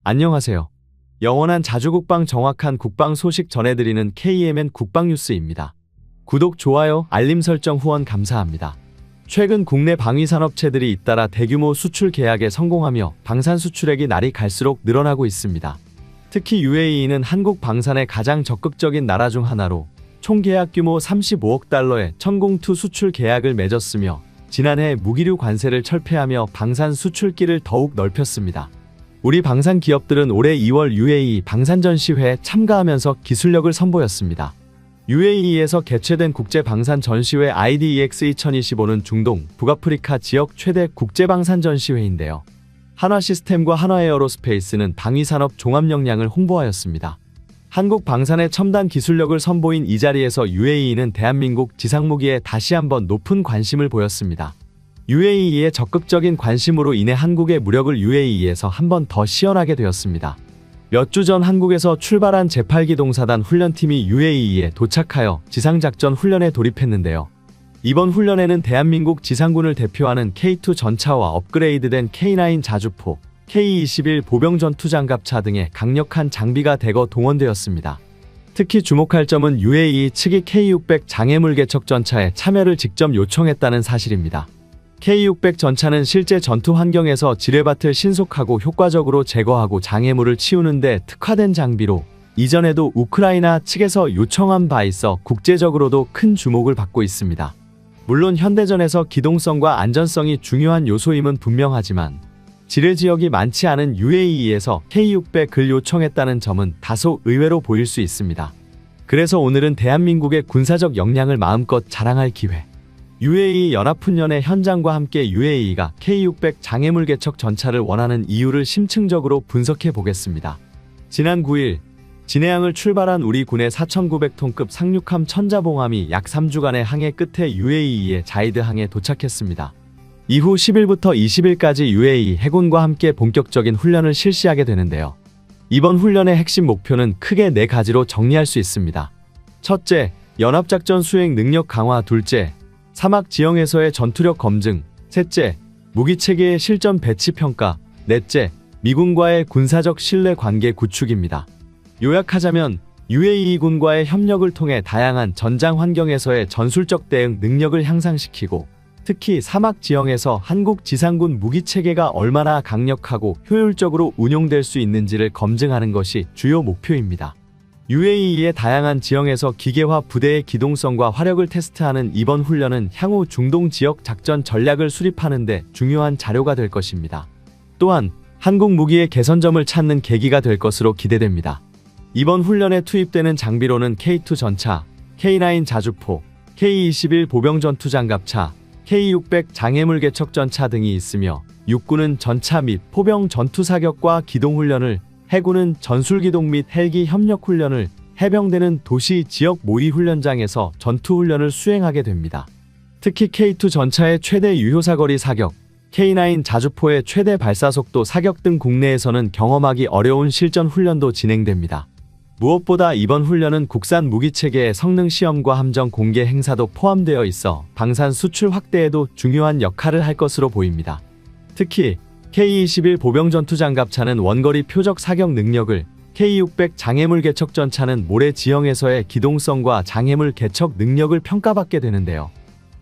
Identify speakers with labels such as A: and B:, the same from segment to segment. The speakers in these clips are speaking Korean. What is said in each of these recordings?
A: 안녕하세요. 영원한 자주국방 정확한 국방 소식 전해드리는 KMN 국방뉴스입니다. 구독, 좋아요, 알림 설정 후원 감사합니다. 최근 국내 방위산업체들이 잇따라 대규모 수출 계약에 성공하며 방산 수출액이 날이 갈수록 늘어나고 있습니다. 특히 UAE는 한국 방산에 가장 적극적인 나라 중 하나로 총 계약 규모 35억 달러의 천공2 수출 계약을 맺었으며 지난해 무기류 관세를 철폐하며 방산 수출길을 더욱 넓혔습니다. 우리 방산 기업들은 올해 2월 UAE 방산전시회에 참가하면서 기술력을 선보였습니다. UAE에서 개최된 국제방산전시회 IDEX 2025는 중동, 북아프리카 지역 최대 국제방산전시회인데요. 한화시스템과 한화에어로스페이스는 방위산업 종합 역량을 홍보하였습니다. 한국 방산의 첨단 기술력을 선보인 이 자리에서 UAE는 대한민국 지상무기에 다시 한번 높은 관심을 보였습니다. UAE의 적극적인 관심으로 인해 한국의 무력을 UAE에서 한 번 더 시연하게 되었습니다. 몇 주 전 한국에서 출발한 제8기동사단 훈련팀이 UAE에 도착하여 지상작전 훈련에 돌입했는데요. 이번 훈련에는 대한민국 지상군을 대표하는 K2 전차와 업그레이드된 K9 자주포, K21 보병전투장갑차 등의 강력한 장비가 대거 동원되었습니다. 특히 주목할 점은 UAE 측이 K600 장애물 개척 전차에 참여를 직접 요청했다는 사실입니다. K600 전차는 실제 전투 환경에서 지뢰밭을 신속하고 효과적으로 제거하고 장애물을 치우는 데 특화된 장비로 이전에도 우크라이나 측에서 요청한 바 있어 국제적으로도 큰 주목을 받고 있습니다. 물론 현대전에서 기동성과 안전성이 중요한 요소임은 분명하지만 지뢰 지역이 많지 않은 UAE에서 K600을 요청했다는 점은 다소 의외로 보일 수 있습니다. 그래서 오늘은 대한민국의 군사적 역량을 마음껏 자랑할 기회. UAE 연합훈련의 현장과 함께 UAE가 K600 장애물 개척 전차를 원하는 이유를 심층적으로 분석해 보겠습니다. 지난 9일 진해항을 출발한 우리 군의 4,900톤급 상륙함 천자봉함이 약 3주간의 항해 끝에 UAE의 자이드항에 도착했습니다. 이후 10일부터 20일까지 UAE 해군과 함께 본격적인 훈련을 실시하게 되는데요. 이번 훈련의 핵심 목표는 크게 4가지로 정리할 수 있습니다. 첫째, 연합작전 수행 능력 강화. 둘째, 사막 지형에서의 전투력 검증. 셋째, 무기체계의 실전 배치 평가. 넷째, 미군과의 군사적 신뢰 관계 구축입니다. 요약하자면 UAE군과의 협력을 통해 다양한 전장 환경에서의 전술적 대응 능력을 향상시키고 특히 사막 지형에서 한국 지상군 무기체계가 얼마나 강력하고 효율적으로 운용될 수 있는지를 검증하는 것이 주요 목표입니다. UAE의 다양한 지형에서 기계화 부대의 기동성과 화력을 테스트하는 이번 훈련은 향후 중동 지역 작전 전략을 수립하는 데 중요한 자료가 될 것입니다. 또한 한국 무기의 개선점을 찾는 계기가 될 것으로 기대됩니다. 이번 훈련에 투입되는 장비로는 K2 전차, K9 자주포, K21 보병전투장갑차, K600 장애물 개척 전차 등이 있으며 육군은 전차 및 포병 전투사격과 기동훈련을, 해군은 전술기동 및 헬기 협력훈련을, 해병대는 도시 지역 모의훈련장에서 전투훈련을 수행하게 됩니다. 특히 K2 전차의 최대 유효사거리 사격, K9 자주포의 최대 발사속도 사격 등 국내에서는 경험하기 어려운 실전 훈련도 진행됩니다. 무엇보다 이번 훈련은 국산 무기체계의 성능 시험과 함정 공개 행사도 포함되어 있어 방산 수출 확대에도 중요한 역할을 할 것으로 보입니다. 특히 K21 보병전투장갑차는 원거리 표적 사격 능력을, K600 장애물 개척 전차는 모래 지형에서의 기동성과 장애물 개척 능력을 평가받게 되는데요.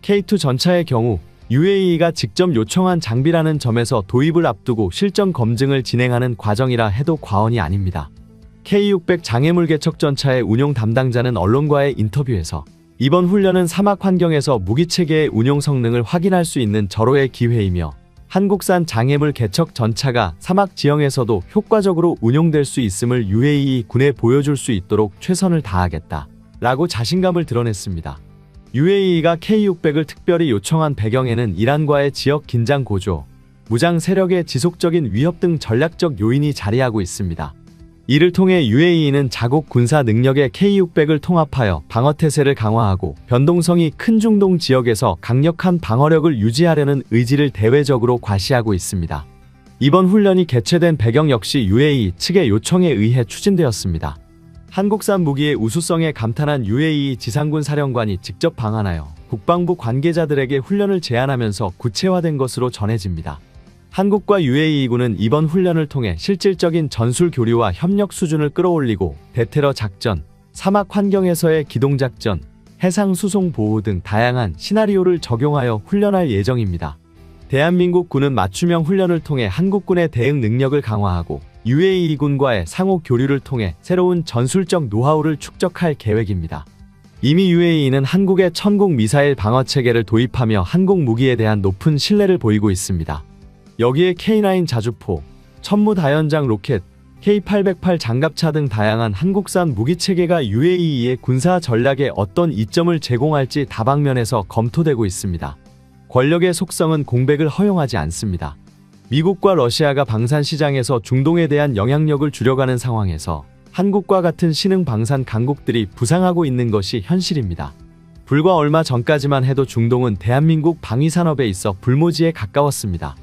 A: K2 전차의 경우 UAE가 직접 요청한 장비라는 점에서 도입을 앞두고 실전 검증을 진행하는 과정이라 해도 과언이 아닙니다. K600 장애물 개척 전차의 운용 담당자는 언론과의 인터뷰에서 이번 훈련은 사막 환경에서 무기체계의 운용 성능을 확인할 수 있는 절호의 기회이며 한국산 장애물 개척 전차가 사막 지형에서도 효과적으로 운용될 수 있음을 UAE 군에 보여줄 수 있도록 최선을 다하겠다 라고 자신감을 드러냈습니다. UAE가 K600을 특별히 요청한 배경에는 이란과의 지역 긴장 고조, 무장 세력의 지속적인 위협 등 전략적 요인이 자리하고 있습니다. 이를 통해 UAE는 자국 군사 능력의 K600을 통합하여 방어태세를 강화하고 변동성이 큰 중동 지역에서 강력한 방어력을 유지하려는 의지를 대외적으로 과시하고 있습니다. 이번 훈련이 개최된 배경 역시 UAE 측의 요청에 의해 추진되었습니다. 한국산 무기의 우수성에 감탄한 UAE 지상군 사령관이 직접 방한하여 국방부 관계자들에게 훈련을 제안하면서 구체화된 것으로 전해집니다. 한국과 UAE군은 이번 훈련을 통해 실질적인 전술 교류와 협력 수준을 끌어올리고 대테러 작전, 사막 환경에서의 기동작전, 해상 수송 보호 등 다양한 시나리오를 적용하여 훈련할 예정입니다. 대한민국 군은 맞춤형 훈련을 통해 한국군의 대응 능력을 강화하고 UAE군과의 상호 교류를 통해 새로운 전술적 노하우를 축적할 계획입니다. 이미 UAE는 한국의 천국 미사일 방어 체계를 도입하며 한국 무기에 대한 높은 신뢰를 보이고 있습니다. 여기에 K9 자주포, 천무 다연장 로켓, K808 장갑차 등 다양한 한국산 무기체계가 UAE의 군사 전략에 어떤 이점을 제공할지 다방면에서 검토되고 있습니다. 권력의 속성은 공백을 허용하지 않습니다. 미국과 러시아가 방산 시장에서 중동에 대한 영향력을 줄여가는 상황에서 한국과 같은 신흥 방산 강국들이 부상하고 있는 것이 현실입니다. 불과 얼마 전까지만 해도 중동은 대한민국 방위산업에 있어 불모지에 가까웠습니다.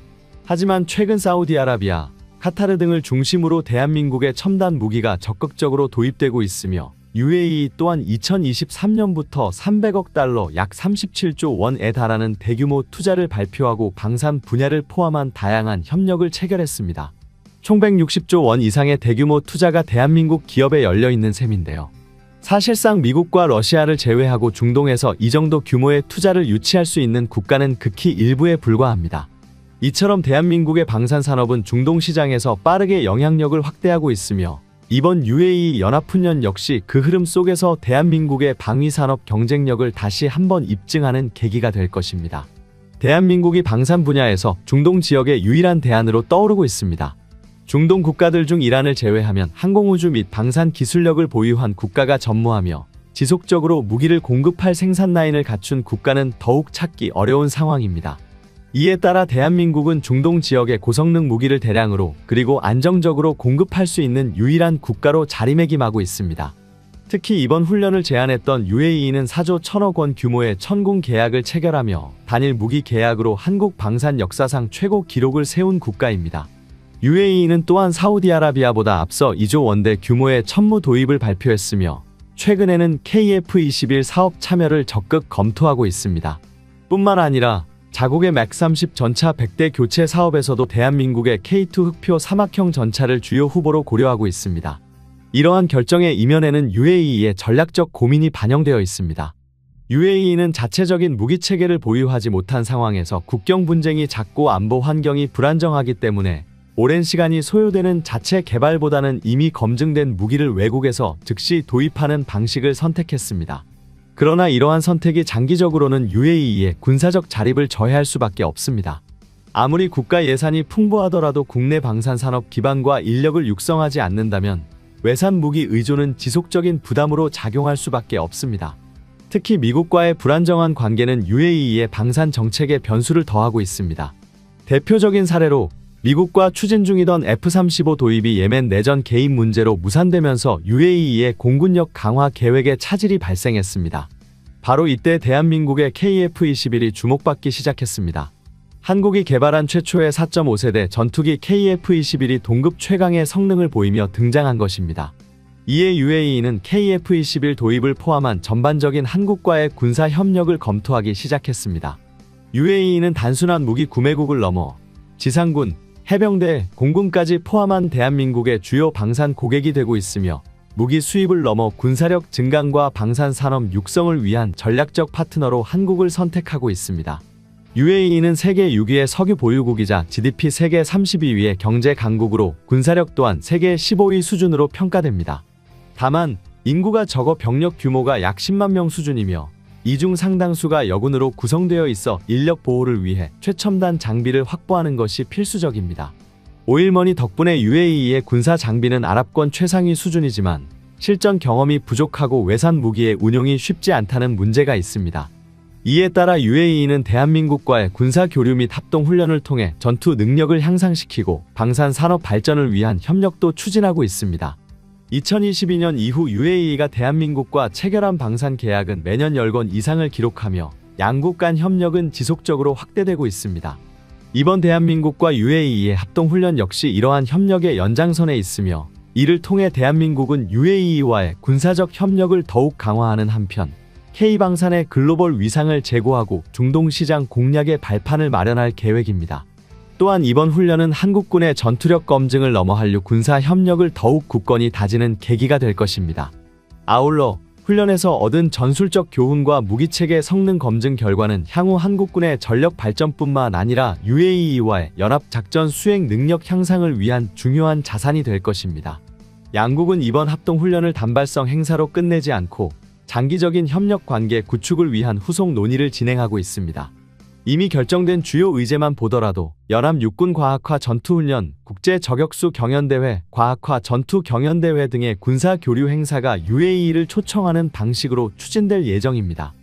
A: 하지만 최근 사우디아라비아, 카타르 등을 중심으로 대한민국의 첨단 무기가 적극적으로 도입되고 있으며 UAE 또한 2023년부터 300억 달러 약 37조 원에 달하는 대규모 투자를 발표하고 방산 분야를 포함한 다양한 협력을 체결했습니다. 총 160조 원 이상의 대규모 투자가 대한민국 기업에 열려있는 셈인데요. 사실상 미국과 러시아를 제외하고 중동에서 이 정도 규모의 투자를 유치할 수 있는 국가는 극히 일부에 불과합니다. 이처럼 대한민국의 방산산업은 중동 시장에서 빠르게 영향력을 확대하고 있으며 이번 UAE 연합훈련 역시 그 흐름 속에서 대한민국의 방위산업 경쟁력을 다시 한번 입증하는 계기가 될 것입니다. 대한민국이 방산 분야에서 중동 지역의 유일한 대안으로 떠오르고 있습니다. 중동 국가들 중 이란을 제외하면 항공우주 및 방산 기술력을 보유한 국가가 전무하며 지속적으로 무기를 공급할 생산 라인을 갖춘 국가는 더욱 찾기 어려운 상황입니다. 이에 따라 대한민국은 중동 지역의 고성능 무기를 대량으로 그리고 안정적으로 공급할 수 있는 유일한 국가로 자리매김하고 있습니다. 특히 이번 훈련을 제안했던 UAE는 4조 1천억 원 규모의 천공 계약을 체결하며 단일 무기 계약으로 한국 방산 역사상 최고 기록을 세운 국가입니다. UAE는 또한 사우디아라비아보다 앞서 2조 원대 규모의 천무 도입을 발표했으며 최근에는 KF-21 사업 참여를 적극 검토하고 있습니다. 뿐만 아니라 자국의 맥30 전차 100대 교체 사업에서도 대한민국의 K2 흑표 사막형 전차를 주요 후보로 고려하고 있습니다. 이러한 결정의 이면에는 UAE의 전략적 고민이 반영되어 있습니다. UAE는 자체적인 무기체계를 보유하지 못한 상황에서 국경 분쟁이 잦고 안보 환경이 불안정하기 때문에 오랜 시간이 소요되는 자체 개발보다는 이미 검증된 무기를 외국에서 즉시 도입하는 방식을 선택했습니다. 그러나 이러한 선택이 장기적으로는 UAE의 군사적 자립을 저해할 수밖에 없습니다. 아무리 국가 예산이 풍부하더라도 국내 방산산업 기반과 인력을 육성하지 않는다면 외산 무기 의존은 지속적인 부담으로 작용할 수밖에 없습니다. 특히 미국과의 불안정한 관계는 UAE의 방산 정책에 변수를 더하고 있습니다. 대표적인 사례로 미국과 추진 중이던 F-35 도입이 예멘 내전 개입 문제로 무산되면서 UAE의 공군력 강화 계획에 차질이 발생했습니다. 바로 이때 대한민국의 KF-21이 주목받기 시작했습니다. 한국이 개발한 최초의 4.5세대 전투기 KF-21이 동급 최강의 성능을 보이며 등장한 것입니다. 이에 UAE는 KF-21 도입을 포함한 전반적인 한국과의 군사 협력을 검토하기 시작했습니다. UAE는 단순한 무기 구매국을 넘어 지상군, 해병대, 공군까지 포함한 대한민국의 주요 방산 고객이 되고 있으며 무기 수입을 넘어 군사력 증강과 방산 산업 육성을 위한 전략적 파트너로 한국을 선택하고 있습니다. UAE는 세계 6위의 석유 보유국이자 GDP 세계 32위의 경제 강국으로 군사력 또한 세계 15위 수준으로 평가됩니다. 다만 인구가 적어 병력 규모가 약 10만 명 수준이며 이 중 상당수가 여군으로 구성되어 있어 인력 보호를 위해 최첨단 장비를 확보하는 것이 필수적입니다. 오일머니 덕분에 UAE의 군사 장비는 아랍권 최상위 수준이지만 실전 경험이 부족하고 외산 무기의 운용이 쉽지 않다는 문제가 있습니다. 이에 따라 UAE는 대한민국과의 군사 교류 및 합동 훈련을 통해 전투 능력을 향상시키고 방산 산업 발전을 위한 협력도 추진하고 있습니다. 2022년 이후 UAE가 대한민국과 체결한 방산 계약은 매년 10건 이상을 기록하며 양국 간 협력은 지속적으로 확대되고 있습니다. 이번 대한민국과 UAE의 합동훈련 역시 이러한 협력의 연장선에 있으며 이를 통해 대한민국은 UAE와의 군사적 협력을 더욱 강화하는 한편 K방산의 글로벌 위상을 제고하고 중동 시장 공략의 발판을 마련할 계획입니다. 또한 이번 훈련은 한국군의 전투력 검증을 넘어 한류 군사 협력을 더욱 굳건히 다지는 계기가 될 것입니다. 아울러 훈련에서 얻은 전술적 교훈과 무기체계 성능 검증 결과는 향후 한국군의 전력 발전뿐만 아니라 UAE와의 연합 작전 수행 능력 향상을 위한 중요한 자산이 될 것입니다. 양국은 이번 합동 훈련을 단발성 행사로 끝내지 않고 장기적인 협력 관계 구축을 위한 후속 논의를 진행하고 있습니다. 이미 결정된 주요 의제만 보더라도 연합 육군 과학화 전투훈련, 국제 저격수 경연대회, 과학화 전투 경연대회 등의 군사 교류 행사가 UAE를 초청하는 방식으로 추진될 예정입니다.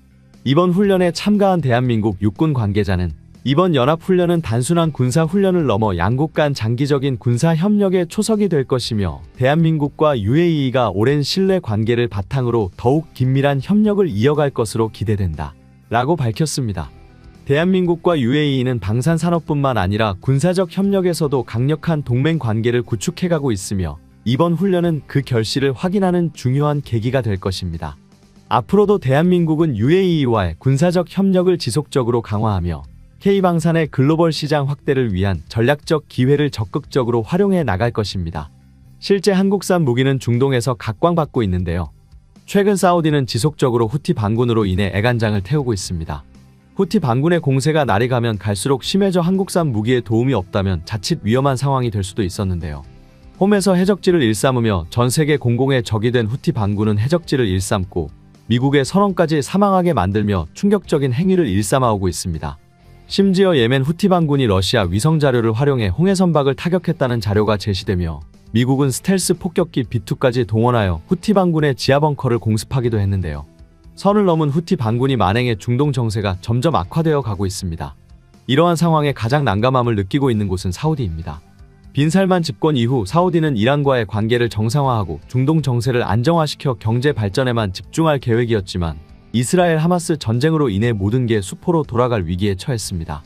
A: 이번 훈련에 참가한 대한민국 육군 관계자는 이번 연합훈련은 단순한 군사훈련을 넘어 양국 간 장기적인 군사협력의 초석이 될 것이며 대한민국과 UAE가 오랜 신뢰 관계를 바탕으로 더욱 긴밀한 협력을 이어갈 것으로 기대된다 라고 밝혔습니다. 대한민국과 UAE는 방산산업뿐만 아니라 군사적 협력에서도 강력한 동맹 관계를 구축해가고 있으며 이번 훈련은 그 결실을 확인하는 중요한 계기가 될 것입니다. 앞으로도 대한민국은 UAE와의 군사적 협력을 지속적으로 강화하며 K방산의 글로벌 시장 확대를 위한 전략적 기회를 적극적으로 활용해 나갈 것입니다. 실제 한국산 무기는 중동에서 각광받고 있는데요. 최근 사우디는 지속적으로 후티 반군으로 인해 애간장을 태우고 있습니다. 후티 반군의 공세가 날이 가면 갈수록 심해져 한국산 무기에 도움이 없다면 자칫 위험한 상황이 될 수도 있었는데요. 홈에서 해적지를 일삼으며 전 세계 공공의 적이 된 후티 반군은 해적지를 일삼고 미국의 선원까지 사망하게 만들며 충격적인 행위를 일삼아오고 있습니다. 심지어 예멘 후티 반군이 러시아 위성 자료를 활용해 홍해 선박을 타격했다는 자료가 제시되며 미국은 스텔스 폭격기 B2까지 동원하여 후티 반군의 지하 벙커를 공습하기도 했는데요. 선을 넘은 후티 반군이 만행해 중동 정세가 점점 악화되어 가고 있습니다. 이러한 상황에 가장 난감함을 느끼고 있는 곳은 사우디입니다. 빈 살만 집권 이후 사우디는 이란과의 관계를 정상화하고 중동 정세를 안정화시켜 경제 발전에만 집중할 계획이었지만 이스라엘 하마스 전쟁으로 인해 모든 게 수포로 돌아갈 위기에 처했습니다.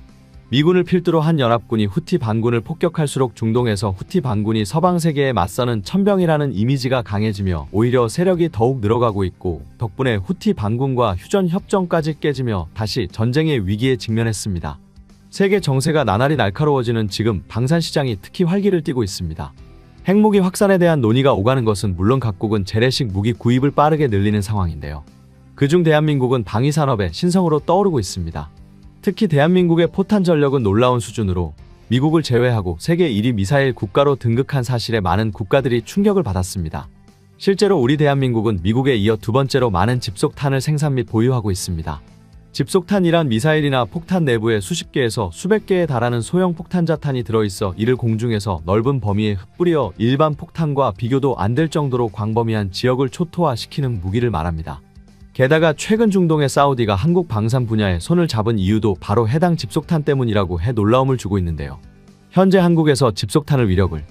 A: 미군을 필두로 한 연합군이 후티 반군을 폭격할수록 중동에서 후티 반군이 서방 세계에 맞서는 천병이라는 이미지가 강해지며 오히려 세력이 더욱 늘어가고 있고 덕분에 후티 반군과 휴전 협정까지 깨지며 다시 전쟁의 위기에 직면했습니다. 세계 정세가 나날이 날카로워지는 지금 방산 시장이 특히 활기를 띠고 있습니다. 핵무기 확산에 대한 논의가 오가는 것은 물론 각국은 재래식 무기 구입을 빠르게 늘리는 상황인데요. 그중 대한민국은 방위산업의 신성으로 떠오르고 있습니다. 특히 대한민국의 포탄 전력은 놀라운 수준으로 미국을 제외하고 세계 1위 미사일 국가로 등극한 사실에 많은 국가들이 충격을 받았습니다. 실제로 우리 대한민국은 미국에 이어 두 번째로 많은 집속탄을 생산 및 보유하고 있습니다. 집속탄이란 미사일이나 폭탄 내부에 수십 개에서 수백 개에 달하는 소형 폭탄자탄이 들어있어 이를 공중에서 넓은 범위에 흩뿌려 일반 폭탄과 비교도 안 될 정도로 광범위한 지역을 초토화시키는 무기를 말합니다. 게다가 최근 중동의 사우디가 한국 방산 분야에 손을 잡은 이유도 바로 해당 집속탄 때문이라고 해 놀라움을 주고 있는데요. 현재 한국에서 집속탄을 위력을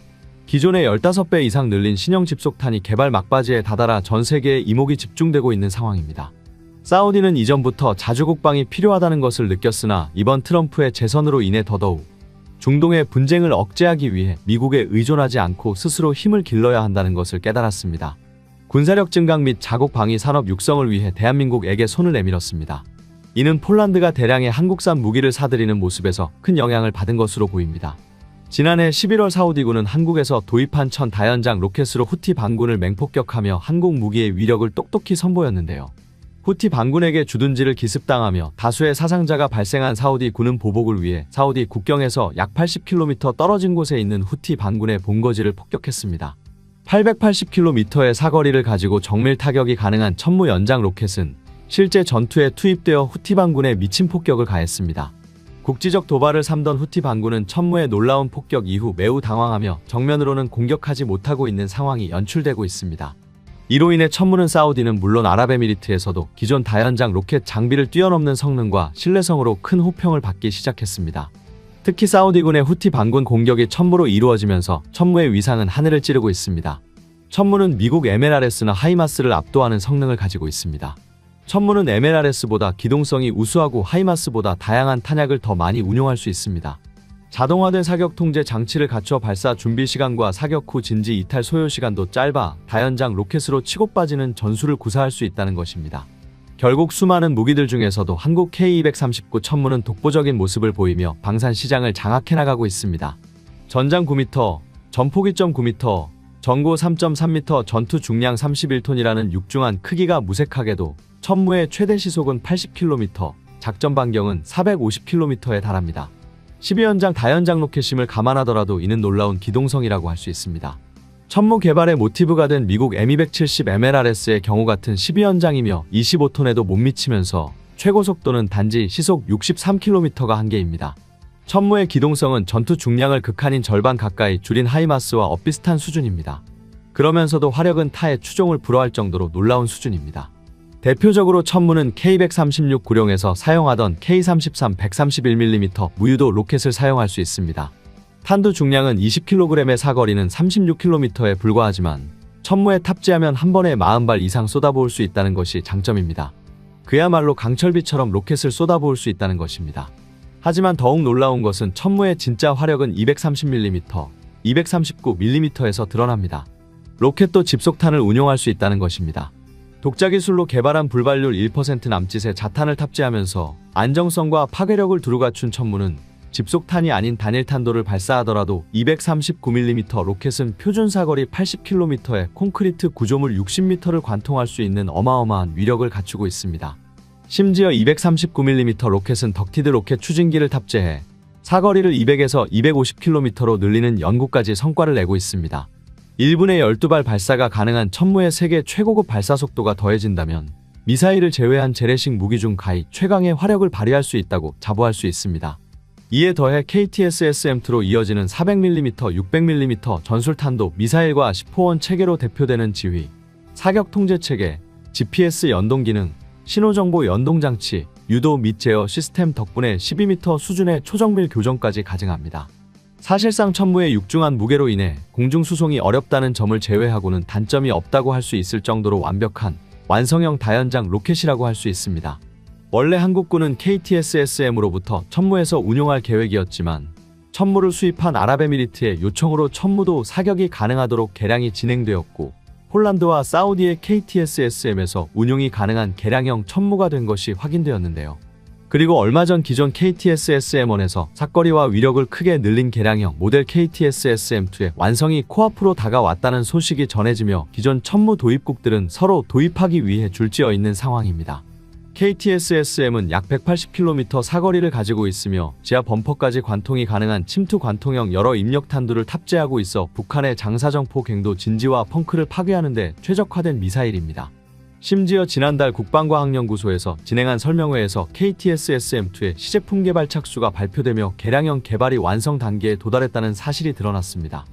A: 기존의 15배 이상 늘린 신형 집속탄이 개발 막바지에 다다라 전 세계에 이목이 집중되고 있는 상황입니다. 사우디는 이전부터 자주국방이 필요하다는 것을 느꼈으나 이번 트럼프의 재선으로 인해 더더욱 중동의 분쟁을 억제하기 위해 미국에 의존하지 않고 스스로 힘을 길러야 한다는 것을 깨달았습니다. 군사력 증강 및 자국 방위 산업 육성을 위해 대한민국에게 손을 내밀었습니다. 이는 폴란드가 대량의 한국산 무기를 사들이는 모습에서 큰 영향을 받은 것으로 보입니다. 지난해 11월 사우디군은 한국에서 도입한 천 다연장 로켓으로 후티 반군을 맹폭격하며 한국 무기의 위력을 똑똑히 선보였는데요. 후티 반군에게 주둔지를 기습당하며 다수의 사상자가 발생한 사우디 군은 보복을 위해 사우디 국경에서 약 80km 떨어진 곳에 있는 후티 반군의 본거지를 폭격했습니다. 880km의 사거리를 가지고 정밀 타격이 가능한 천무 연장 로켓은 실제 전투에 투입되어 후티 반군에 미친 폭격을 가했습니다. 국지적 도발을 삼던 후티 반군은 천무의 놀라운 폭격 이후 매우 당황하며 정면으로는 공격하지 못하고 있는 상황이 연출되고 있습니다. 이로 인해 천무는 사우디는 물론 아랍에미리트에서도 기존 다연장 로켓 장비를 뛰어넘는 성능과 신뢰성으로 큰 호평을 받기 시작했습니다. 특히 사우디군의 후티 반군 공격이 천무로 이루어지면서 천무의 위상은 하늘을 찌르고 있습니다. 천무는 미국 MLRS나 하이마스를 압도하는 성능을 가지고 있습니다. 천무는 MLRS보다 기동성이 우수하고 하이마스보다 다양한 탄약을 더 많이 운용할 수 있습니다. 자동화된 사격 통제 장치를 갖춰 발사 준비 시간과 사격 후 진지 이탈 소요 시간도 짧아 다연장 로켓으로 치고 빠지는 전술을 구사할 수 있다는 것입니다. 결국 수많은 무기들 중에서도 한국 K239 천무는 독보적인 모습을 보이며 방산 시장을 장악해 나가고 있습니다. 전장 9m, 전폭 2.9m, 전고 3.3m, 전투 중량 31톤이라는 육중한 크기가 무색하게도 천무의 최대 시속은 80km, 작전 반경은 450km에 달합니다. 12연장 다연장 로켓임을 감안하더라도 이는 놀라운 기동성이라고 할 수 있습니다. 천무 개발의 모티브가 된 미국 M270 MLRS의 경우 같은 12연장이며 25톤에도 못 미치면서 최고 속도는 단지 시속 63km가 한계입니다. 천무의 기동성은 전투 중량을 극한인 절반 가까이 줄인 하이마스와 엇비슷한 수준입니다. 그러면서도 화력은 타의 추종을 불허할 정도로 놀라운 수준입니다. 대표적으로 천무는 K136 구룡에서 사용하던 K33 131mm 무유도 로켓을 사용할 수 있습니다. 탄두 중량은 20kg의 사거리는 36km에 불과하지만 천무에 탑재하면 한 번에 40발 이상 쏟아부을 수 있다는 것이 장점입니다. 그야말로 강철비처럼 로켓을 쏟아부을 수 있다는 것입니다. 하지만 더욱 놀라운 것은 천무의 진짜 화력은 230mm, 239mm에서 드러납니다. 로켓도 집속탄을 운용할 수 있다는 것입니다. 독자 기술로 개발한 불발률 1% 남짓의 자탄을 탑재하면서 안정성과 파괴력을 두루 갖춘 천무는 집속탄이 아닌 단일탄도를 발사하더라도 239mm 로켓은 표준 사거리 80km에 콘크리트 구조물 60m를 관통할 수 있는 어마어마한 위력을 갖추고 있습니다. 심지어 239mm 로켓은 덕티드 로켓 추진기를 탑재해 사거리를 200에서 250km로 늘리는 연구까지 성과를 내고 있습니다. 1분에 12발 발사가 가능한 천무의 세계 최고급 발사 속도가 더해진다면 미사일을 제외한 재래식 무기 중 가히 최강의 화력을 발휘할 수 있다고 자부할 수 있습니다. 이에 더해 KTS-SM2로 이어지는 400mm, 600mm 전술탄도 미사일과 10호원 체계로 대표되는 지휘, 사격 통제 체계, GPS 연동 기능, 신호정보 연동장치, 유도 및 제어 시스템 덕분에 12m 수준의 초정밀 교전까지 가능합니다. 사실상 천무의 육중한 무게로 인해 공중 수송이 어렵다는 점을 제외하고는 단점이 없다고 할 수 있을 정도로 완벽한 완성형 다연장 로켓이라고 할 수 있습니다. 원래 한국군은 KTS-SM으로부터 천무에서 운용할 계획이었지만 천무를 수입한 아랍에미리트의 요청으로 천무도 사격이 가능하도록 개량이 진행되었고 폴란드와 사우디의 KTS-SM에서 운용이 가능한 개량형 천무가 된 것이 확인되었는데요. 그리고 얼마 전 기존 KTS-SM1에서 사거리와 위력을 크게 늘린 개량형 모델 KTS-SM2의 완성이 코앞으로 다가왔다는 소식이 전해지며 기존 천무 도입국들은 서로 도입하기 위해 줄지어 있는 상황입니다. KTS-SM은 약 180km 사거리를 가지고 있으며 지하 범퍼까지 관통이 가능한 침투 관통형 여러 입력탄두를 탑재하고 있어 북한의 장사정포 갱도 진지와 펑크를 파괴하는 데 최적화된 미사일입니다. 심지어 지난달 국방과학연구소에서 진행한 설명회에서 KTS-SM2의 시제품 개발 착수가 발표되며 개량형 개발이 완성 단계에 도달했다는 사실이 드러났습니다.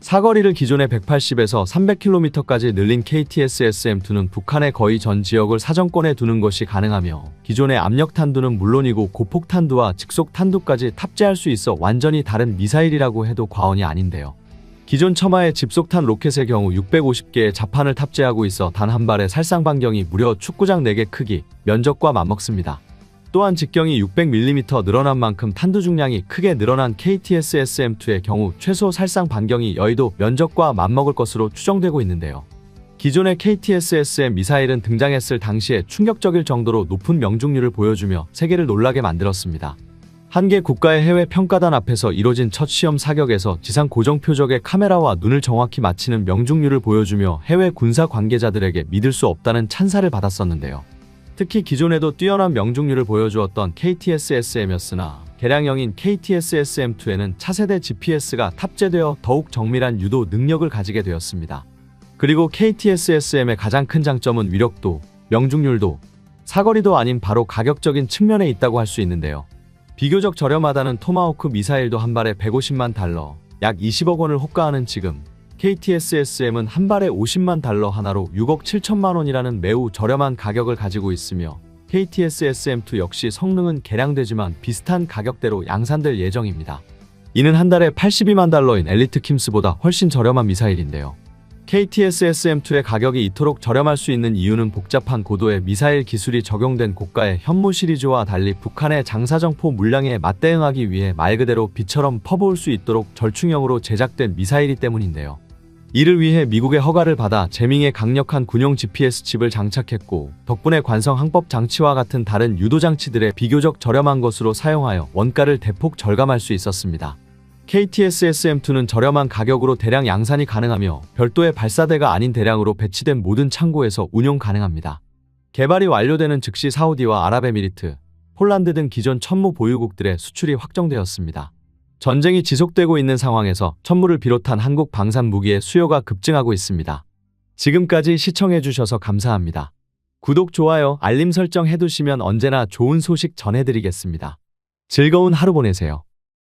A: 사거리를 기존의 180에서 300km까지 늘린 KTS-SM2는 북한의 거의 전 지역을 사정권에 두는 것이 가능하며 기존의 압력탄두는 물론이고 고폭탄두와 직속탄두까지 탑재할 수 있어 완전히 다른 미사일이라고 해도 과언이 아닌데요. 기존 첨화의 집속탄 로켓의 경우 650개의 자판을 탑재하고 있어 단 한 발의 살상 반경이 무려 축구장 4개 크기, 면적과 맞먹습니다. 또한 직경이 600mm 늘어난 만큼 탄두 중량이 크게 늘어난 KTS-SM2의 경우 최소 살상 반경이 여의도 면적과 맞먹을 것으로 추정되고 있는데요. 기존의 KTS-SM 미사일은 등장했을 당시에 충격적일 정도로 높은 명중률을 보여주며 세계를 놀라게 만들었습니다. 한 개 국가의 해외 평가단 앞에서 이뤄진 첫 시험 사격에서 지상 고정 표적의 카메라와 눈을 정확히 맞히는 명중률을 보여주며 해외 군사 관계자들에게 믿을 수 없다는 찬사를 받았었는데요. 특히 기존에도 뛰어난 명중률을 보여주었던 KTS-SM이었으나 개량형인 KTS-SM2에는 차세대 GPS가 탑재되어 더욱 정밀한 유도 능력을 가지게 되었습니다. 그리고 KTS-SM의 가장 큰 장점은 위력도, 명중률도, 사거리도 아닌 바로 가격적인 측면에 있다고 할 수 있는데요. 비교적 저렴하다는 토마호크 미사일도 한 발에 150만 달러, 약 20억 원을 호가하는 지금 KTS-SM은 한 발에 50만 달러 하나로 6억 7천만 원이라는 매우 저렴한 가격을 가지고 있으며 KTS-SM2 역시 성능은 개량되지만 비슷한 가격대로 양산될 예정입니다. 이는 한 달에 82만 달러인 엘리트 킴스보다 훨씬 저렴한 미사일인데요. KTS-SM2의 가격이 이토록 저렴할 수 있는 이유는 복잡한 고도의 미사일 기술이 적용된 고가의 현무 시리즈와 달리 북한의 장사정포 물량에 맞대응하기 위해 말 그대로 비처럼 퍼부을 수 있도록 절충형으로 제작된 미사일이기 때문인데요. 이를 위해 미국의 허가를 받아 제밍에 강력한 군용 GPS 칩을 장착했고, 덕분에 관성 항법 장치와 같은 다른 유도 장치들에 비교적 저렴한 것으로 사용하여 원가를 대폭 절감할 수 있었습니다. KTS-SM2는 저렴한 가격으로 대량 양산이 가능하며 별도의 발사대가 아닌 대량으로 배치된 모든 창고에서 운용 가능합니다. 개발이 완료되는 즉시 사우디와 아랍에미리트, 폴란드 등 기존 천무 보유국들의 수출이 확정되었습니다. 전쟁이 지속되고 있는 상황에서 천무를 비롯한 한국 방산 무기의 수요가 급증하고 있습니다. 지금까지 시청해주셔서 감사합니다. 구독, 좋아요, 알림 설정 해두시면 언제나 좋은 소식 전해드리겠습니다. 즐거운 하루 보내세요.